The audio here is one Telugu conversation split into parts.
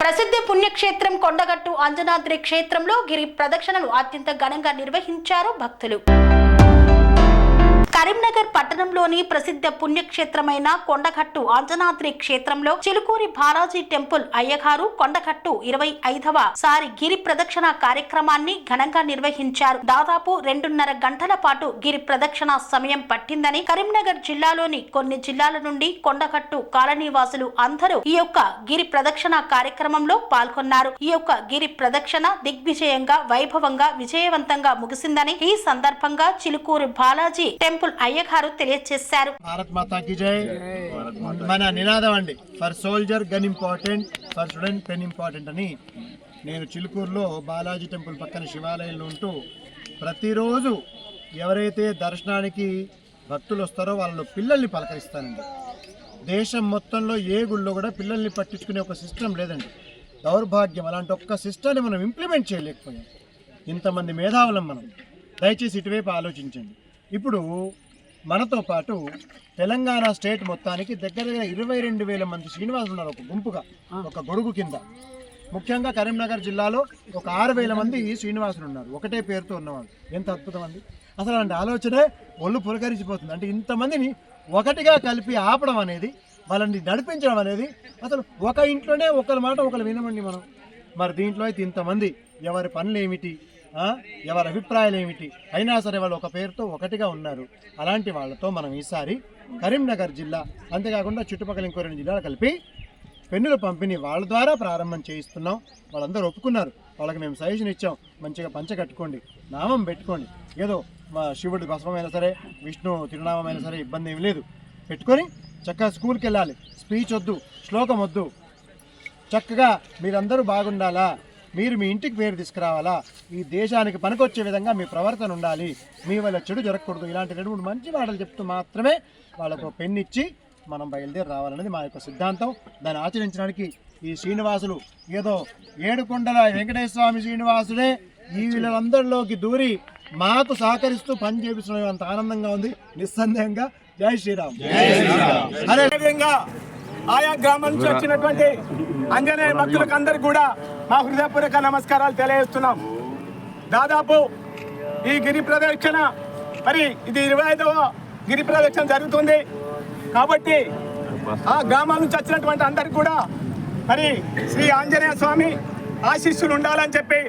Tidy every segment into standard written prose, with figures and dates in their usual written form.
ప్రసిద్ధ పుణ్యక్షేత్రం కొండగట్టు అంజనాద్రి క్షేత్రంలో గిరి ప్రదక్షిణలు అత్యంత ఘనంగా నిర్వహించారు భక్తులు. కరీంనగర్ పట్టణంలోని ప్రసిద్ధ పుణ్యక్షేత్రమైన కొండగట్టు అంజనాద్రి క్షేత్రంలో చిలుకూరి బాలాజీ టెంపుల్ అయ్యగారు కొండగట్టు 25వ సారి గిరి ప్రదక్షిణ కార్యక్రమాన్ని ఘనంగా నిర్వహించారు. దాదాపు 2.5 గంటల పాటు గిరి ప్రదక్షిణ సమయం పట్టిందని కరీంనగర్ జిల్లాలోని కొన్ని జిల్లాల నుండి కొండగట్టు కాలనీవాసులు అందరూ ఈ యొక్క గిరి ప్రదక్షిణ కార్యక్రమంలో పాల్గొన్నారు. ఈ యొక్క గిరి ప్రదక్షిణ దిగ్విజయంగా వైభవంగా విజయవంతంగా ముగిసిందని ఈ సందర్భంగా చిలుకూరి బాలాజీ టెంపుల్ అయ్యగారు తెలియజేశారు. భారత్ మాతా కీ జై. మన నినాదం అండి, for soldier gun important, for student pen important అని. నేను చిలుకూరులో బాలాజీ టెంపుల్ పక్కన శివాలయంలో ఉంటూ ప్రతిరోజు ఎవరైతే దర్శనానికి భక్తులు వస్తారో వాళ్ళలో పిల్లల్ని పలకరిస్తానండి. దేశం మొత్తంలో ఏ గుళ్ళో కూడా పిల్లల్ని పట్టించుకునే ఒక సిస్టమ్ లేదండి. దౌర్భాగ్యం, అలాంటి ఒక్క సిస్టమ్ని మనం ఇంప్లిమెంట్ చేయలేకపోయాం. ఇంతమంది మేధావులం మనం. దయచేసి ఇటువైపు ఆలోచించండి. ఇప్పుడు మనతో పాటు తెలంగాణ స్టేట్ మొత్తానికి దగ్గర 22,000 మంది శ్రీనివాసులు ఉన్నారు ఒక గుంపుగా, ఒక గొడుగు కింద. ముఖ్యంగా కరీంనగర్ జిల్లాలో ఒక 6,000 మంది శ్రీనివాసులు ఉన్నారు, ఒకటే పేరుతో ఉన్నవాళ్ళు. ఎంత అద్భుతం అండి! అసలు అలాంటి ఆలోచనే ఒళ్ళు పులకరించిపోతుంది. అంటే ఇంతమందిని ఒకటిగా కలిపి ఆపడం అనేది, వాళ్ళని నడిపించడం అనేది, అసలు ఒక ఇంట్లోనే ఒకరి మాట ఒకరు వినమండి మనం. మరి దీంట్లో అయితే ఇంతమంది ఎవరి పనులు ఏమిటి, ఎవరి అభిప్రాయాలు ఏమిటి, అయినా సరే వాళ్ళు ఒక పేరుతో ఒకటిగా ఉన్నారు. అలాంటి వాళ్ళతో మనం ఈసారి కరీంనగర్ జిల్లా అంతేకాకుండా చుట్టుపక్కల ఇంకో 2 జిల్లాలు కలిపి పెన్నుల పంపిణీ వాళ్ళ ద్వారా ప్రారంభం చేయిస్తున్నాం. వాళ్ళందరూ ఒప్పుకున్నారు. వాళ్ళకి మేము సజెషన్ ఇచ్చాం, మంచిగా పంచ కట్టుకోండి, నామం పెట్టుకోండి. ఏదో మా శివుడి భస్మమైనా సరే, విష్ణు తిరునామైనా సరే ఇబ్బంది ఏమి లేదు. పెట్టుకొని చక్కగా స్కూల్కి వెళ్ళాలి. స్పీచ్ వద్దు, శ్లోకం వద్దు. చక్కగా మీరందరూ బాగుండాలా, మీరు మీ ఇంటికి పేరు తీసుకురావాలా, ఈ దేశానికి పనికొచ్చే విధంగా మీ ప్రవర్తన ఉండాలి, మీ వల్ల చెడు జరగకూడదు, ఇలాంటి 2-3 మంచి మాటలు చెప్తూ మాత్రమే వాళ్ళకు పెన్ ఇచ్చి మనం బయలుదేరి రావాలనేది మా యొక్క సిద్ధాంతం. దాన్ని ఆచరించడానికి ఈ శ్రీనివాసులు ఏదో 7 కొండల వెంకటేశ్వర స్వామి శ్రీనివాసులే ఈ వీళ్ళందరిలోకి దూరి మాకు సహకరిస్తూ పని చేపిస్తున్న అంత ఆనందంగా ఉంది. నిస్సందేహంగా జై శ్రీరామ్. అదేవిధంగా ఆయా గ్రామం నుంచి వచ్చినటువంటి ఆంజనేయ భక్తులకు అందరికీ కూడా మా హృదయపూర్వక నమస్కారాలు తెలియజేస్తున్నాం. దాదాపు ఈ గిరి ప్రదక్షిణ మరి ఇది 25వ గిరి ప్రదక్షిణ జరుగుతుంది. కాబట్టి ఆ గ్రామాల నుంచి వచ్చినటువంటి అందరికీ కూడా మరి శ్రీ ఆంజనేయ స్వామి ఆశీస్సులు ఉండాలని చెప్పి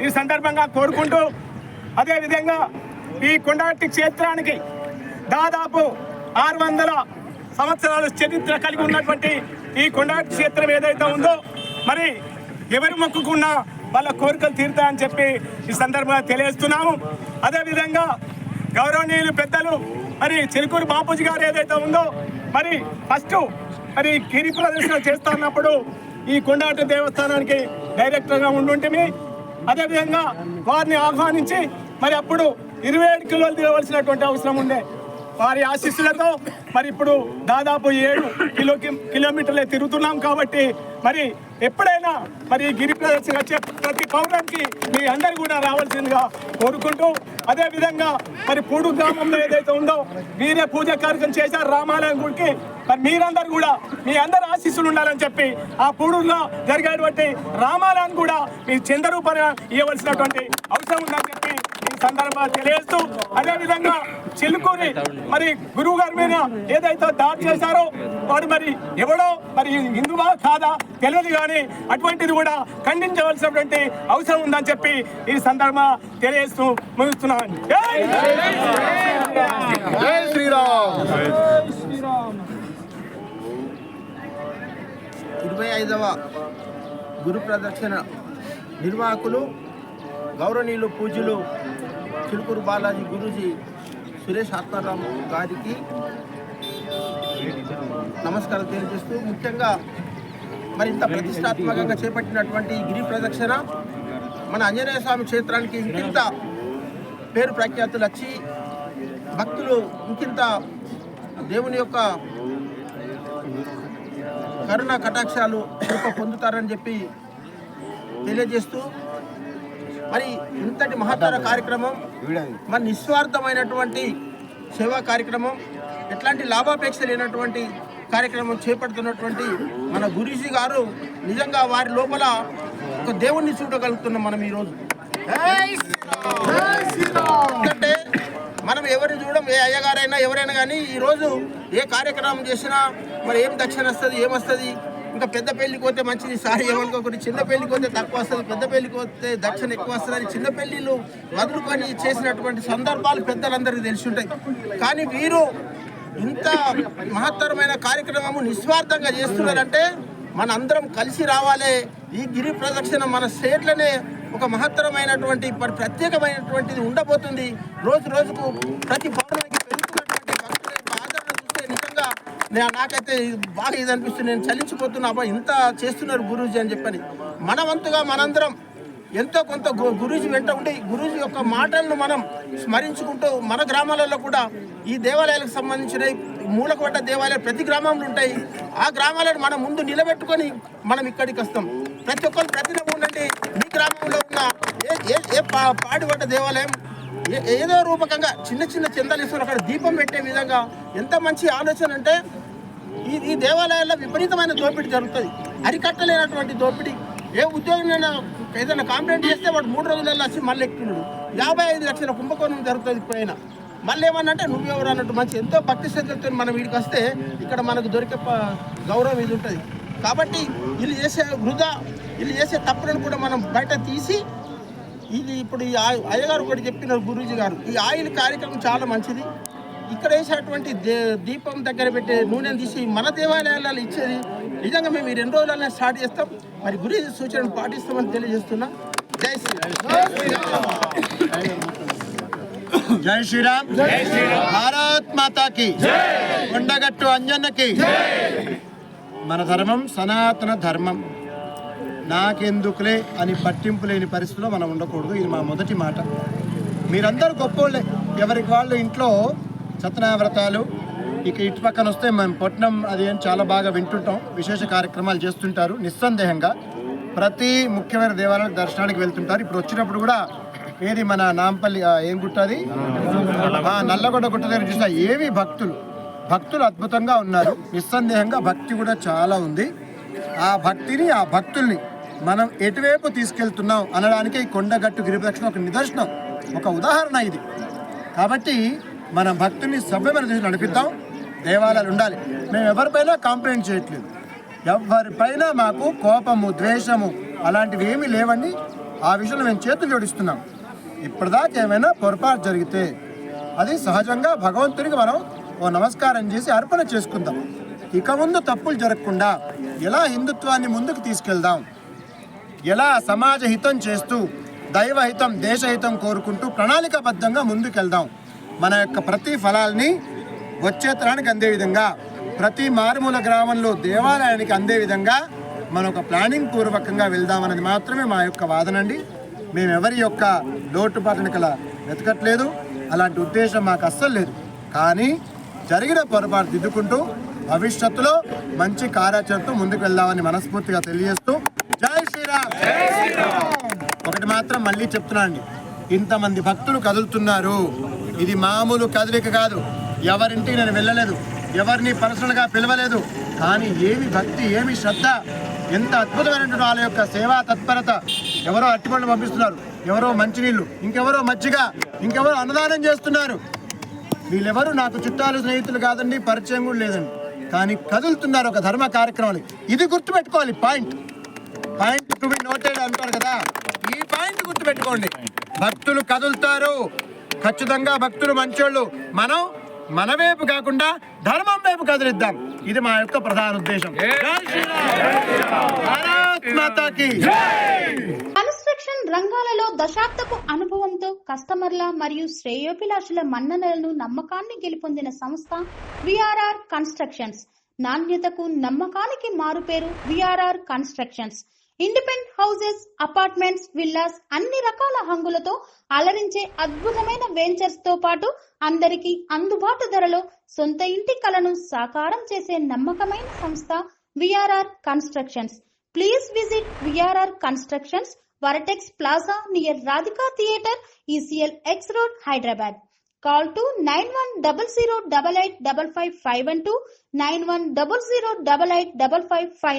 ఈ సందర్భంగా కోరుకుంటూ, అదేవిధంగా ఈ కొండగట్టు క్షేత్రానికి దాదాపు 600 సంవత్సరాల చరిత్ర కలిగి ఉన్నటువంటి ఈ కొండగట్టు క్షేత్రం ఏదైతే ఉందో, మరి ఎవరు మొక్కుకున్నా వాళ్ళ కోరికలు తీరుతాయని చెప్పి ఈ సందర్భంగా తెలియజేస్తున్నాము. అదేవిధంగా గౌరవనీయులు పెద్దలు మరి చిలుకూరి బాపూజీ గారు ఏదైతే ఉందో, మరి ఫస్ట్ మరి గిరి ప్రదర్శన చేస్తున్నప్పుడు ఈ కొండగట్టు దేవస్థానానికి డైరెక్టర్గా ఉండుంటిమి. అదేవిధంగా వారిని ఆహ్వానించి మరి అప్పుడు 27 కిలోలు తీయవలసినటువంటి అవసరం ఉండే. వారి ఆశీస్సులతో మరి ఇప్పుడు దాదాపు 7 కిలోమీటర్లే తిరుగుతున్నాం. కాబట్టి మరి ఎప్పుడైనా మరి గిరి ప్రదర్శన వచ్చే ప్రతి పౌరానికి మీ అందరు కూడా రావాల్సిందిగా కోరుకుంటూ, అదేవిధంగా మరి పూడు గ్రామంలో ఏదైతే ఉందో మీరే పూజ కార్యక్రమం చేశారు రామాలయం గుడికి. మరి మీరందరూ కూడా మీ అందరు ఆశీస్సులు ఉండాలని చెప్పి ఆ పూడులో జరిగేటువంటి రామాలయాన్ని కూడా మీ చంద్రరూపణ ఇవ్వవలసినటువంటి అవసరం ఉందని చెప్పి ఈ సందర్భంగా తెలియజేస్తూ, అదేవిధంగా చిలుకూరి మరి గురువు గారి మీద ఏదైతే దాడి చేశారో వాడు మరి ఎవడో మరి హిందువా కాదా తెలియదు, కానీ అటువంటిది కూడా ఖండించవలసినటువంటి అవసరం ఉందని చెప్పి ఈ సందర్భంగా తెలియజేస్తూ ముగిస్తున్నాను. జై శ్రీరామ్. 25వ గురు ప్రదక్షిణ నిర్వాహకులు గౌరవనీయులు పూజ్యులు చిలుకూరు బాలాజీ గురూజీ సురేష్ ఆత్మారాం గారికి నమస్కారం తెలియజేస్తూ, ముఖ్యంగా మరింత ప్రతిష్టాత్మకంగా చేపట్టినటువంటి గిరి ప్రదక్షిణ మన ఆంజనేయ స్వామి క్షేత్రానికి ఇంకింత పేరు ప్రఖ్యాతులు వచ్చి భక్తులు ఇంకింత దేవుని యొక్క కరుణ కటాక్షాలు పొందుతారని చెప్పి తెలియజేస్తూ, మరి ఇంతటి మహత్తర కార్యక్రమం, మరి నిస్వార్థమైనటువంటి సేవా కార్యక్రమం, ఎట్లాంటి లాభాపేక్ష లేనటువంటి కార్యక్రమం చేపడుతున్నటువంటి మన గురూజీ గారు నిజంగా వారి లోపల ఒక దేవుణ్ణి చూడగలుగుతున్నాం మనం ఈరోజు. ఎందుకంటే మనం ఎవరిని చూడడం, ఏ అయ్యగారైనా ఎవరైనా కానీ ఈరోజు ఏ కార్యక్రమం చేసినా మరి ఏం దక్షిణ వస్తుంది, ఏమొస్తుంది, ఇంకా పెద్ద పెళ్లికి పోతే మంచిది, సారీ ఏమనుకోకుండా చిన్న పెళ్లికి పోతే తక్కువ వస్తుంది, పెద్ద పెళ్లికి పోతే దక్షిణ ఎక్కువ వస్తుంది, చిన్న పెళ్లిళ్ళు వదులుకొని చేసినటువంటి సందర్భాలు పెద్దలందరికీ తెలిసి ఉంటాయి. కానీ వీరు ఇంత మహత్తరమైన కార్యక్రమము నిస్వార్థంగా చేస్తున్నారంటే మన అందరం కలిసి రావాలి. ఈ గిరి ప్రదక్షిణ మన స్టేట్లోనే ఒక మహత్తరమైనటువంటి ప్రత్యేకమైనటువంటిది ఉండబోతుంది. రోజు రోజుకు ప్రతి పౌర్ణమికి పెరుగుతున్నటువంటి భక్తుల యొక్క ఆదరణ చూస్తే నిజంగా నాకైతే బాగా ఇది అనిపిస్తుంది. నేను చలించిపోతున్నా, అబ్బా ఇంత చేస్తున్నారు గురూజీ అని చెప్పని. మన వంతుగా మనందరం ఎంతో కొంత గురూజీ వెంట ఉండి గురూజీ యొక్క మాటలను మనం స్మరించుకుంటూ మన గ్రామాలలో కూడా ఈ దేవాలయాలకు సంబంధించిన మూలకపడ్డ దేవాలయాలు ప్రతి గ్రామంలో ఉంటాయి. ఆ గ్రామాలను మనం ముందు నిలబెట్టుకొని మనం ఇక్కడికి వస్తాం. ప్రతి ఒక్కరు ప్రతిన ఉండండి. మీ గ్రామంలో ఉన్న ఏ పాడిపడ్డ దేవాలయం ఏదో రూపకంగా చిన్న చిన్న చందాలు ఇస్తున్నారు, అక్కడ దీపం పెట్టే విధంగా ఎంత మంచి ఆలోచన అంటే ఈ దేవాలయాల్లో విపరీతమైన దోపిడీ జరుగుతుంది. అరికట్టలేనటువంటి దోపిడీ. ఏ ఉద్యోగం ఏదైనా కంప్లైంట్ చేస్తే వాడు 3 రోజులలో వచ్చి మళ్ళీ ఎక్కుతున్నాడు. 55 లక్షల కుంభకోణం జరుగుతుంది ఇప్పుడైనా. మళ్ళీ ఏమన్నంటే నువ్వెవరు అన్నట్టు మంచి ఎంతో భక్తి శ్రద్ధలతో మనం వీడికి వస్తే ఇక్కడ మనకు దొరికే గౌరవం ఇది ఉంటుంది. కాబట్టి వీళ్ళు చేసే వృధా, వీళ్ళు చేసే తప్పులను కూడా మనం బయట తీసి ఇది ఇప్పుడు ఈ అయ్యగారు కూడా చెప్పినారు గురూజీ గారు, ఈ ఆయిల్ కార్యక్రమం చాలా మంచిది. ఇక్కడ వేసేటువంటి దీపం దగ్గర పెట్టే నూనెను తీసి మన దేవాలయాలలో ఇచ్చేది నిజంగా మేము ఈ 2 రోజులనే స్టార్ట్ చేస్తాం. మరి గురూజీ సూచనలు పాటిస్తామని తెలియజేస్తున్నా. జై శ్రీరామ్. జై శ్రీరామ్. భారత్ మాతాకి కొండగట్టు అంజన్నకి. మన ధర్మం సనాతన ధర్మం. నాకెందుకులే అని పట్టింపు లేని పరిస్థితిలో మనం ఉండకూడదు. ఇది మా మొదటి మాట. మీరందరూ గొప్పోళ్ళే. ఎవరికి వాళ్ళు ఇంట్లో సత్యనావ్రతాలు ఇక ఇటు పక్కన వస్తే మేము పట్నం అది ఏం చాలా బాగా వింటుంటాం, విశేష కార్యక్రమాలు చేస్తుంటారు. నిస్సందేహంగా ప్రతి ముఖ్యమైన దేవాలయాలకు దర్శనానికి వెళ్తుంటారు. ఇప్పుడు వచ్చినప్పుడు కూడా ఏది మన నాంపల్లి ఏం గుట్ట అది నల్లగొండ గుట్ట దగ్గర చూసా ఏవి భక్తులు అద్భుతంగా ఉన్నారు. నిస్సందేహంగా భక్తి కూడా చాలా ఉంది. ఆ భక్తిని ఆ భక్తుల్ని మనం ఎటువైపు తీసుకెళ్తున్నాం అనడానికి ఈ కొండగట్టు గిరిప్రదక్షిణ ఒక నిదర్శనం, ఒక ఉదాహరణ ఇది. కాబట్టి మనం భక్తుల్ని సభ్యమైన చేసి నడిపిద్దాం. దేవాలయాలు ఉండాలి. మేము ఎవరిపైనా కంప్లైంట్ చేయట్లేదు, ఎవరిపైన మాకు కోపము ద్వేషము అలాంటివి ఏమీ లేవండి. ఆ విషయంలో మేము చేతులు జోడిస్తున్నాం. ఇప్పటిదాకా ఏమైనా పొరపాటు జరిగితే అది సహజంగా భగవంతునికి మనం ఓ నమస్కారం చేసి అర్పణ చేసుకుందాం. ఇక ముందు తప్పులు జరగకుండా ఎలా హిందుత్వాన్ని ముందుకు తీసుకెళ్దాం, ఎలా సమాజ హితం చేస్తూ దైవహితం దేశహితం కోరుకుంటూ ప్రణాళికాబద్ధంగా ముందుకెళ్దాం. మన యొక్క ప్రతి ఫలాల్ని వచ్చే తరానికి అందే విధంగా, ప్రతి మారుమూల గ్రామంలో దేవాలయానికి అందే విధంగా మనం ఒక ప్లానింగ్ పూర్వకంగా వెళ్దామన్నది మాత్రమే మా యొక్క వాదనండి. మేము ఎవరి యొక్క లోటుపాటుని వెతకట్లేదు, అలాంటి ఉద్దేశం మాకు అస్సలు లేదు. కానీ జరిగిన పొరపాటు దిద్దుకుంటూ భవిష్యత్తులో మంచి కార్యాచరణతో ముందుకు వెళ్దామని మనస్ఫూర్తిగా తెలియజేస్తూ జై శ్రీరామ్. ఒకటి మాత్రం మళ్ళీ చెప్తున్నా అండి, ఇంతమంది భక్తులు కదులుతున్నారు. ఇది మామూలు కదలిక కాదు. ఎవరింటికి నేను వెళ్ళలేదు, ఎవరిని పర్సనల్గా పిలవలేదు. కానీ ఏమి భక్తి, ఏమి శ్రద్ధ, ఎంత అద్భుతమైనటువంటి వాళ్ళ యొక్క సేవా తత్పరత. ఎవరో అట్టిపండ్లు పంపిస్తున్నారు, ఎవరో మంచినీళ్ళు, ఇంకెవరో మజ్జిగ, ఇంకెవరో అన్నదానం చేస్తున్నారు. వీళ్ళెవరు నాకు చుట్టాలు స్నేహితులు కాదండి, పరిచయం కూడా లేదండి. కానీ కదులుతున్నారు ఒక ధర్మ కార్యక్రమాలు. ఇది గుర్తుపెట్టుకోవాలి. పాయింట్ టు బి నోటెడ్ అంటారు కదా, ఈ పాయింట్ గుర్తుపెట్టుకోండి. భక్తులు కదులుతారు, ఖచ్చితంగా భక్తులు మంచోళ్ళు. మనం మన వైపు కాకుండా ధర్మం వైపు కదిలిద్దాం. ఇది మా యొక్క ప్రధాన ఉద్దేశం. కన్స్ట్రక్షన్ రంగాలలో దశాబ్దపు అనుభవంతో కస్టమర్ల మరియు శ్రేయోభిలాషుల మన్ననలను నమ్మకాన్ని గెలుపొందిన సంస్థ విఆర్ఆర్ కన్స్ట్రక్షన్స్. నాణ్యతకు నమ్మకానికి మారుపేరు VRR constructions. Independent houses, apartments, villas అన్ని రకాల హంగులతో అలరించే అద్భుతమైన వెంచర్స్ తో పాటు అందరికీ అందుబాటు ధరలో సొంత ఇంటి కలను సాకారం చేసే నమ్మకమైన సంస్థ VRR constructions. Please visit VRR constructions, వరటెక్స్ plaza near Radhika theatre, ECL X Road, Hyderabad. Call to 9100885551 91008855